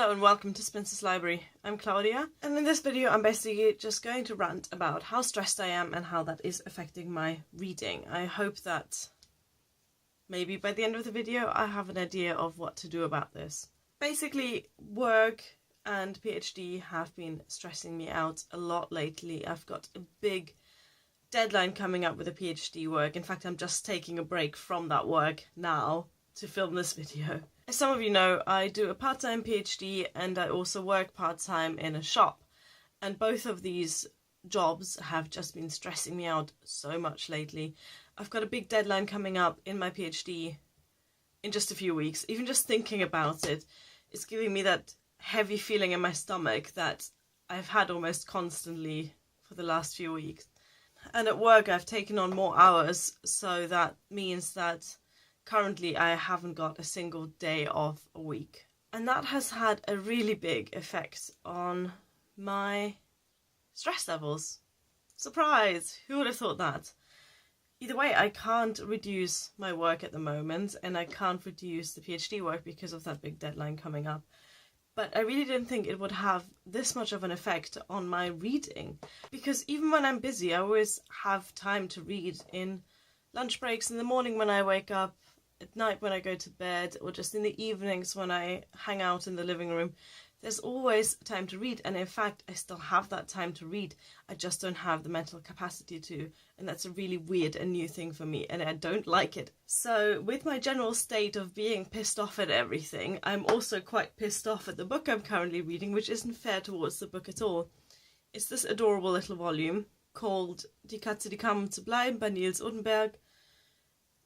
Hello and welcome to Spinster's Library. I'm Claudia, and in this video I'm basically just going to rant about how stressed I am and how that is affecting my reading. I hope that maybe by the end of the video I have an idea of what to do about this. Basically, work and PhD have been stressing me out a lot lately. I've got a big deadline coming up with the PhD work. In fact, I'm just taking a break from that work now to film this video. As some of you know, I do a part-time PhD and I also work part-time in a shop. And both of these jobs have just been stressing me out so much lately. I've got a big deadline coming up in my PhD in just a few weeks. Even just thinking about it, it's giving me that heavy feeling in my stomach that I've had almost constantly for the last few weeks. And at work I've taken on more hours, so that means that currently I haven't got a single day off a week. And that has had a really big effect on my stress levels. Surprise! Who would have thought that? Either way, I can't reduce my work at the moment, and I can't reduce the PhD work because of that big deadline coming up. But I really didn't think it would have this much of an effect on my reading. Because even when I'm busy, I always have time to read in lunch breaks, in the morning when I wake up, at night when I go to bed, or just in the evenings when I hang out in the living room. There's always time to read, and in fact I still have that time to read. I just don't have the mental capacity to, and that's a really weird and new thing for me, and I don't like it. So with my general state of being pissed off at everything, I'm also quite pissed off at the book I'm currently reading, which isn't fair towards the book at all. It's this adorable little volume called Die Katze, bleiben by Nils Uddenberg.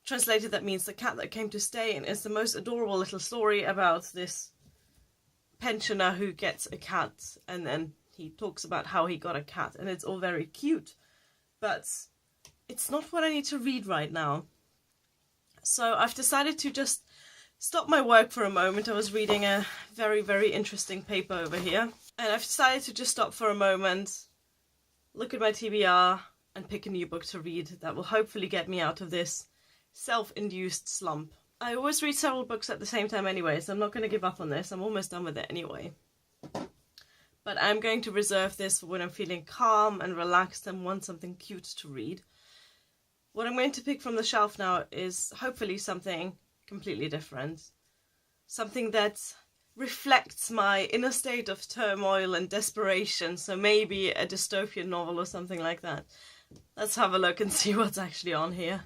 Translated, that means The Cat That Came to Stay, and it's the most adorable little story about this pensioner who gets a cat, and then he talks about how he got a cat, and it's all very cute, but it's not what I need to read right now. So I've decided to just stop my work for a moment. I was reading a very interesting paper over here, and I've decided to just stop for a moment, look at my TBR, and pick a new book to read that will hopefully get me out of this self-induced slump. I always read several books at the same time anyway, so I'm not going to give up on this. I'm almost done with it anyway. But I'm going to reserve this for when I'm feeling calm and relaxed and want something cute to read. What I'm going to pick from the shelf now is hopefully something completely different. Something that reflects my inner state of turmoil and desperation, so maybe a dystopian novel or something like that. Let's have a look and see what's actually on here.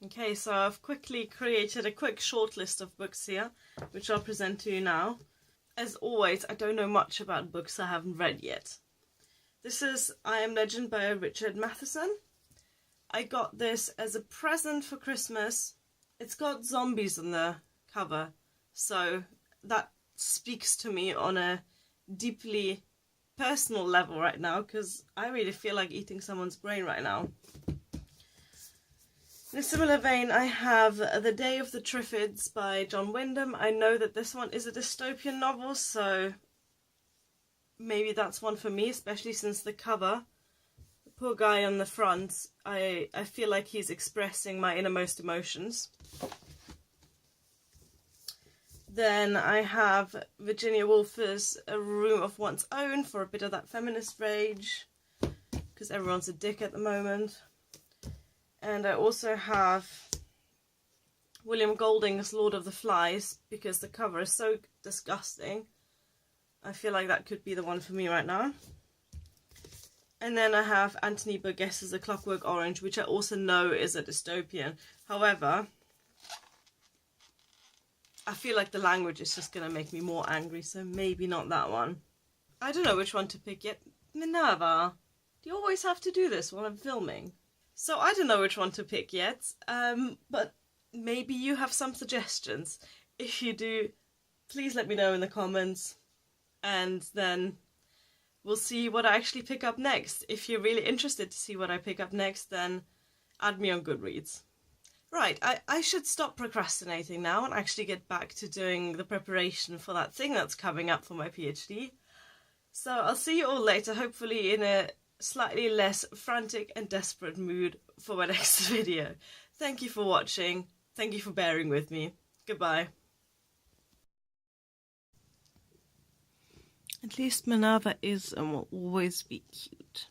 Okay, so I've quickly created a quick short list of books here, which I'll present to you now. As always, I don't know much about books I haven't read yet. This is I Am Legend by Richard Matheson. I got this as a present for Christmas. It's got zombies on the cover, so that speaks to me on a deeply personal level right now, because I really feel like eating someone's brain right now. In a similar vein, I have The Day of the Triffids by Wyndham. I know that this one is a dystopian novel, so maybe that's one for me, especially since the cover, the poor guy on the front, I feel like he's expressing my innermost emotions. Then I have Virginia Woolf's A Room of One's Own for a bit of that feminist rage, because everyone's a dick at the moment. And I also have William Golding's Lord of the Flies, because the cover is so disgusting. I feel like that could be the one for me right now. And then I have Anthony Burgess's A Clockwork Orange, which I also know is a dystopian. However, I feel like the language is just going to make me more angry, so maybe not that one. I don't know which one to pick yet. Minerva, do you always have to do this while I'm filming? So I don't know which one to pick yet, but maybe you have some suggestions. If you do, please let me know in the comments, and then we'll see what I actually pick up next. If you're really interested to see what I pick up next, then add me on Goodreads. Right, I should stop procrastinating now and actually get back to doing the preparation for that thing that's coming up for my PhD. So I'll see you all later, hopefully in a slightly less frantic and desperate mood for my next video. Thank you for watching. Thank you for bearing with me. Goodbye. At least Minerva is and will always be cute.